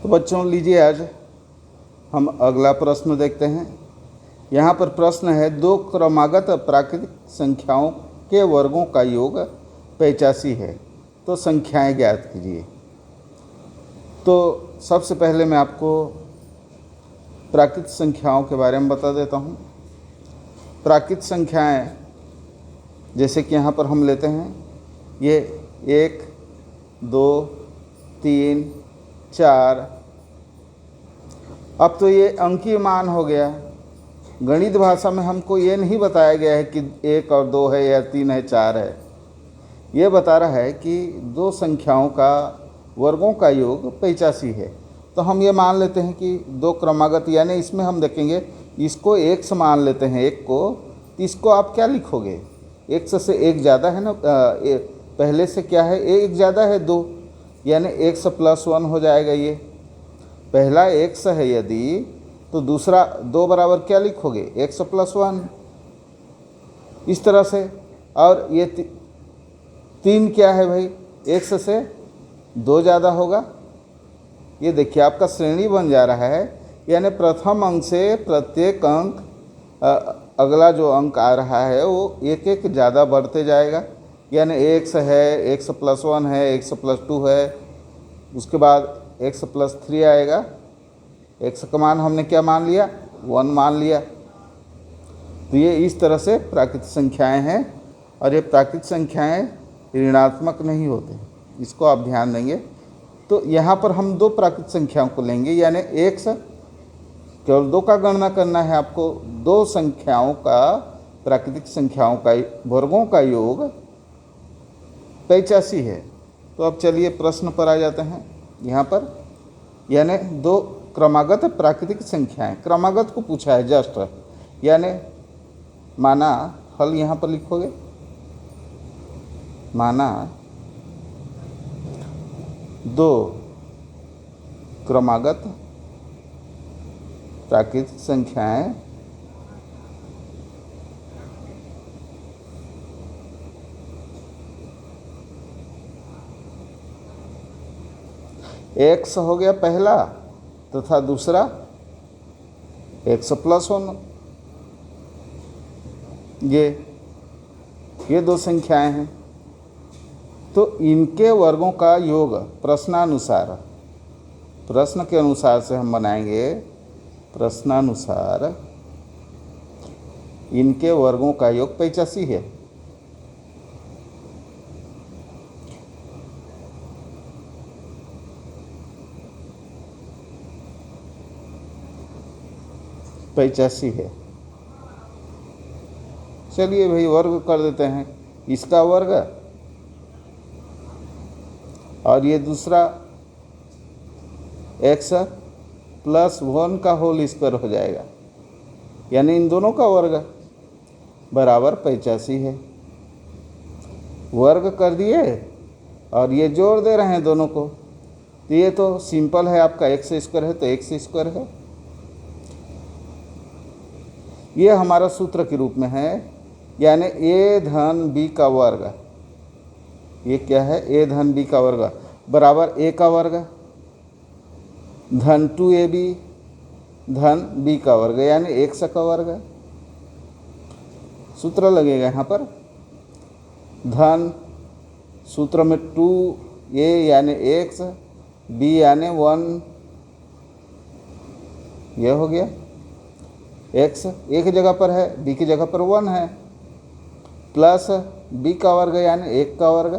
तो बच्चों लीजिए, आज हम अगला प्रश्न देखते हैं। यहाँ पर प्रश्न है, दो क्रमागत प्राकृतिक संख्याओं के वर्गों का योग 85 है, तो संख्याएं ज्ञात कीजिए। तो सबसे पहले मैं आपको प्राकृतिक संख्याओं के बारे में बता देता हूँ। प्राकृतिक संख्याएं जैसे कि यहाँ पर हम लेते हैं, ये 1, 2, 3, 4। अब तो ये अंकीय मान हो गया। गणित भाषा में हमको ये नहीं बताया गया है कि 1 और 2 है या 3 है 4 है। ये बता रहा है कि दो संख्याओं का वर्गों का योग 85 है। तो हम ये मान लेते हैं कि दो क्रमागत, यानी इसमें हम देखेंगे इसको x मान लेते हैं, एक को। तो इसको आप क्या लिखोगे, x से एक ज़्यादा है ना, पहले से क्या है, एक ज़्यादा है 2, यानी x + 1 हो जाएगा। ये पहला x है यदि, तो दूसरा 2 बराबर क्या लिखोगे, x + 1, इस तरह से। और ये 3 क्या है भाई, x से 2 ज़्यादा होगा। ये देखिए आपका श्रेणी बन जा रहा है, यानी प्रथम अंक से प्रत्येक अंक, अगला जो अंक आ रहा है वो एक एक ज़्यादा बढ़ते जाएगा। यानी x है, x + 1 है, x + 2 है, उसके बाद x + 3 आएगा। x का मान हमने क्या मान लिया, 1 मान लिया। तो ये इस तरह से प्राकृतिक संख्याएं हैं, और ये प्राकृतिक संख्याएं ऋणात्मक नहीं होते, इसको आप ध्यान देंगे। तो यहाँ पर हम दो प्राकृतिक संख्याओं को लेंगे, यानी x, केवल 2 का गणना करना है आपको। दो संख्याओं का, प्राकृतिक संख्याओं का वर्गों का योग 85 है। तो अब चलिए प्रश्न पर आ जाते हैं। यहाँ पर यानी दो क्रमागत प्राकृतिक संख्याएं, क्रमागत को पूछा है जस्ट, यानी माना, हल यहाँ पर लिखोगे, माना दो क्रमागत प्राकृतिक संख्याएं x हो गया पहला, तथा दूसरा x + 1। ये दो संख्याएं हैं। तो इनके वर्गों का योग प्रश्नानुसार, प्रश्न के अनुसार से हम बनाएंगे, प्रश्नानुसार इनके वर्गों का योग 85 है। है। चलिए भाई वर्ग कर देते हैं, इसका वर्ग और ये दूसरा x + 1 का होल स्क्वायर हो जाएगा, यानी इन दोनों का वर्ग बराबर 85 है। वर्ग कर दिए और ये जोड़ दे रहे हैं दोनों को। तो ये तो सिंपल है, आपका x² है तो x² है। ये हमारा सूत्र के रूप में है, यानी a धन b का वर्ग। ये क्या है, a धन b का वर्ग बराबर a का वर्ग धन 2ab धन b का वर्ग, यानी x का वर्ग। सूत्र लगेगा यहाँ पर, धन सूत्र में 2a यानी x, b यानी 1, यह हो गया। x एक जगह पर है, b की जगह पर 1 है, प्लस b का वर्ग यानी 1 का वर्ग,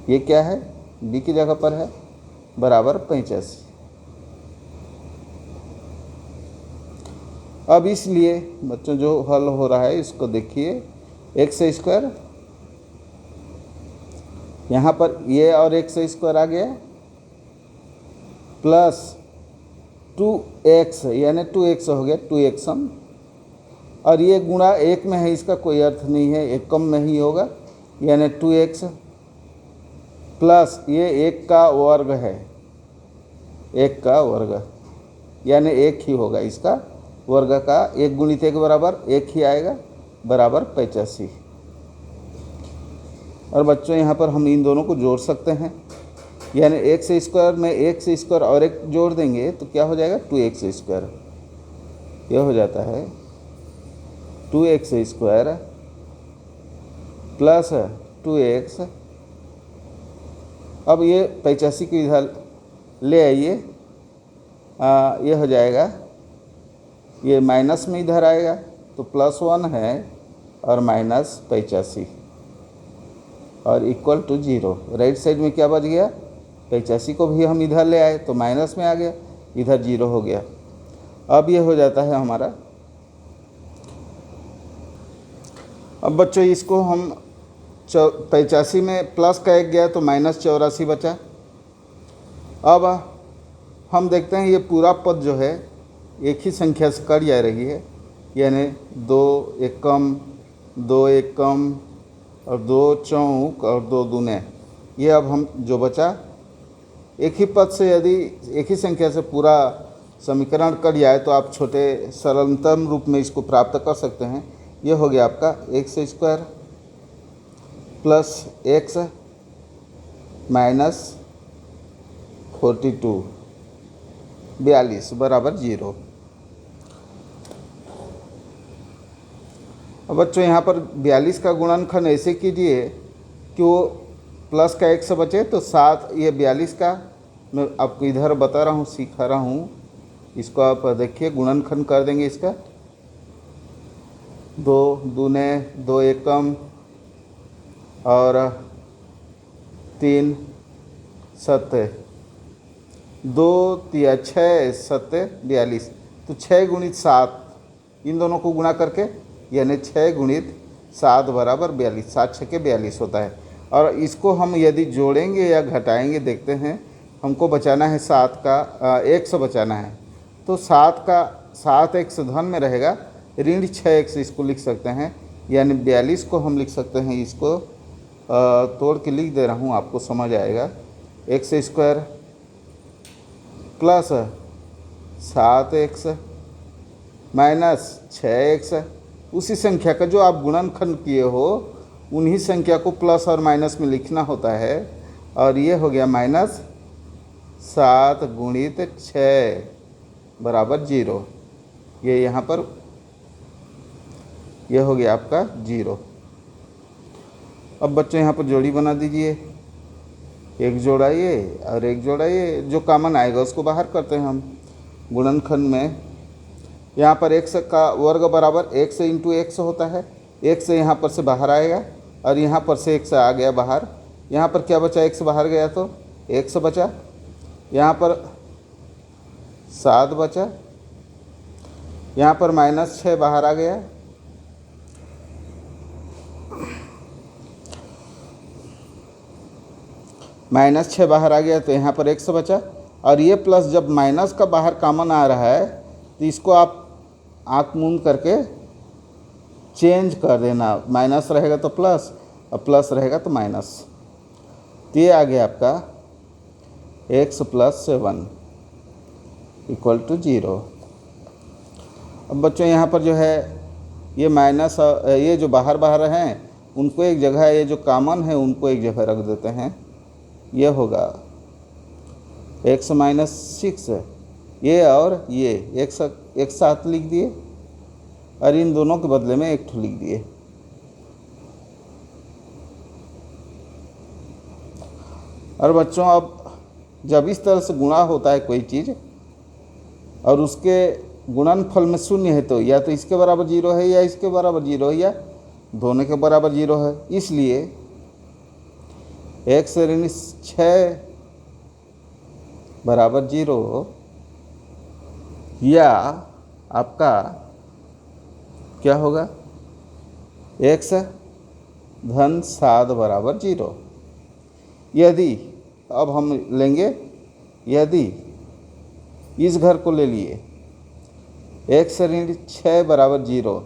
ये क्या है, b की जगह पर है, बराबर 85। अब इसलिए बच्चों जो हल हो रहा है इसको देखिए, x² यहाँ पर ये और x² आ गया, प्लस 2x यानी 2x हो गया, 2xm, और ये गुणा 1 में है, इसका कोई अर्थ नहीं है, एकम में ही होगा, यानी 2x प्लस ये 1 का वर्ग है, 1 का वर्ग यानी 1 ही होगा, इसका वर्ग का 1 × 1 बराबर 1 ही आएगा, बराबर 85। और बच्चों यहाँ पर हम इन दोनों को जोड़ सकते हैं, यानी एक्स स्क्वायर में एक्स स्क्वायर और एक जोड़ देंगे तो क्या हो जाएगा 2x स्क्वायर। यह हो जाता है 2x स्क्वायर प्लस 2x। अब ये 85 को इधर ले आइए, ये हो जाएगा, ये माइनस में इधर आएगा तो +1 है और -85 और इक्वल टू 0। राइट साइड में क्या बच गया, 85 को भी हम इधर ले आए तो माइनस में आ गया, इधर 0 हो गया। अब ये हो जाता है हमारा। अब बच्चों इसको हम 85 में प्लस का 1 गया तो -84 बचा। अब हम देखते हैं ये पूरा पद जो है एक ही संख्या से कट जा रही है, यानी 2 एकम 2 एकम और 2 चौक और 2 दूने। ये अब हम जो बचा एक ही पद से, यदि एक ही संख्या से पूरा समीकरण कट जाए तो आप छोटे सरलतम रूप में इसको प्राप्त कर सकते हैं। ये हो गया आपका x square plus x minus 42 बराबर 0। अब बच्चों यहाँ पर 42 का गुणनखंड ऐसे कीजिए कि वो प्लस का 1 बचे तो 7, ये 42 का मैं आपको इधर बता रहा हूँ, सिखा रहा हूँ। इसको आप देखिए, गुणनखंड कर देंगे इसका 2 दूने 2 एकम और 3 सत्ते 2 तिया 6 सत्ते 42, तो 6 गुणित 7 इन दोनों को गुणा करके यानी 6 गुणित 7 बराबर 42, 7 6 के 42 होता है। और इसको हम यदि जोड़ेंगे या घटाएंगे, देखते हैं हमको बचाना है 7 का 100 बचाना है, तो 7 का 7x धन में रहेगा, ऋण 6x इसको लिख सकते हैं, यानी 42 को हम लिख सकते हैं। इसको तोड़ के लिख दे रहा हूँ, आपको समझ आएगा। X square plus 7x minus 6x, उसी संख्या का जो आप गुणनखंड किए हो उन्हीं संख्या को प्लस और माइनस में लिखना होता है। और ये हो गया -7 गुणित 6 बराबर 0। ये यहाँ पर यह हो गया आपका 0। अब बच्चों यहाँ पर जोड़ी बना दीजिए, एक जोड़ा ये और एक जोड़ा ये, जो कॉमन आएगा उसको बाहर करते हैं हम गुणनखंड में। यहाँ पर x का वर्ग बराबर x इंटू x होता है, x यहाँ पर से बाहर आएगा और यहाँ पर से x आ गया बाहर। यहाँ पर क्या बचा, x बाहर गया तो x बचा, यहाँ पर 7 बचा, यहाँ पर -6 बाहर आ गया, -6 बाहर आ गया तो यहाँ पर x बचा। और ये प्लस, जब माइनस का बाहर कॉमन आ रहा है तो इसको आप आँख मूंद करके चेंज कर देना, माइनस रहेगा तो प्लस और प्लस रहेगा तो माइनस। तो ये आ गया आपका x + 7 इक्वल टू 0। अब बच्चों यहाँ पर जो है ये माइनस, ये जो बाहर हैं उनको एक जगह, ये जो कॉमन है उनको एक जगह रख देते हैं। ये होगा x - 6, ये और ये एक साथ लिख दिए और इन दोनों के बदले में 1 लिख दिए। और बच्चों अब जब इस तरह से गुणा होता है कोई चीज़ और उसके गुणनफल में 0 है तो या तो इसके बराबर 0 है या इसके बराबर 0 है या दोनों के बराबर 0 है, इसलिए x ऋण 6 बराबर 0 या आपका क्या होगा x धन 7 बराबर 0। यदि अब हम लेंगे, यदि इस घर को ले लिए x ऋण 6 बराबर 0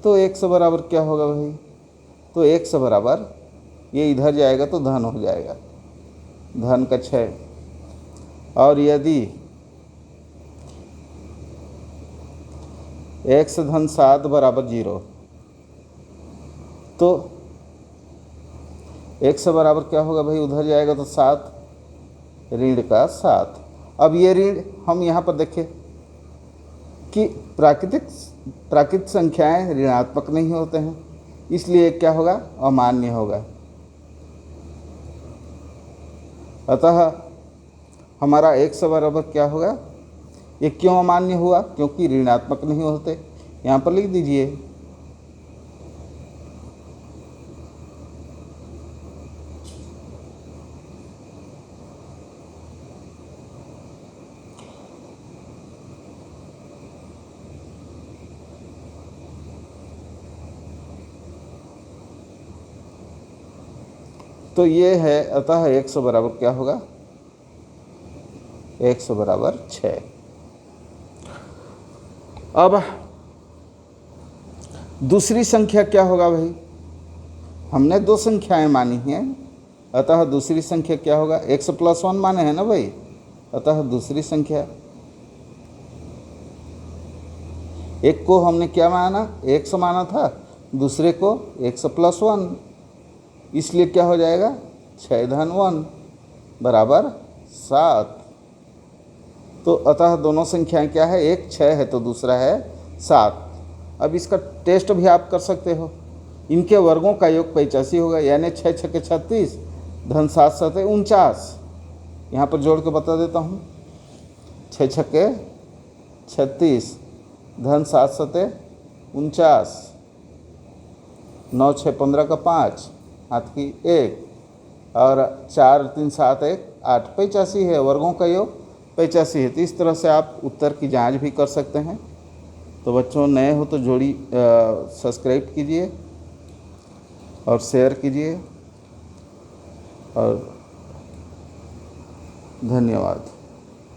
तो x बराबर क्या होगा भाई, तो x बराबर ये इधर जाएगा तो धन हो जाएगा, धन का 6। और यदि x धन 7 बराबर 0 तो x बराबर क्या होगा भाई, उधर जाएगा तो 7 ऋण का 7। अब ये ऋण हम यहाँ पर देखें कि प्राकृतिक संख्याएं ऋणात्मक नहीं होते हैं, इसलिए क्या होगा, अमान्य होगा। अतः हमारा x बराबर क्या होगा, ये क्यों अमान्य हुआ, क्योंकि ऋणात्मक नहीं होते। यहाँ पर लिख दीजिए तो ये है। अतः x बराबर क्या होगा, x बराबर 6। अब दूसरी संख्या क्या होगा भाई, हमने दो संख्याएं मानी हैं, अतः दूसरी संख्या क्या होगा, x + 1 माने हैं ना भाई, अतः दूसरी संख्या, एक को हमने क्या माना, x माना था, दूसरे को x + 1, इसलिए क्या हो जाएगा, 6 - 1 बराबर 7। तो अतः दोनों संख्याएं क्या है, एक 6 है तो दूसरा है 7। अब इसका टेस्ट भी आप कर सकते हो, इनके वर्गों का योग 85 होगा, यानी 6 × 6 = 36, धन 7 × 7 = 49। यहाँ पर जोड़ के बता देता हूँ, 6 × 6 = 36, धन 7 × 7 = 49, 9 × 6 = 15 का 5, हाथ की 1, और 4 × 3 = 7, 1 = 8, 85 है, वर्गों का योग 85 है। तो इस तरह से आप उत्तर की जांच भी कर सकते हैं। तो बच्चों, नए हो तो जोड़ी सब्सक्राइब कीजिए और शेयर कीजिए, और धन्यवाद।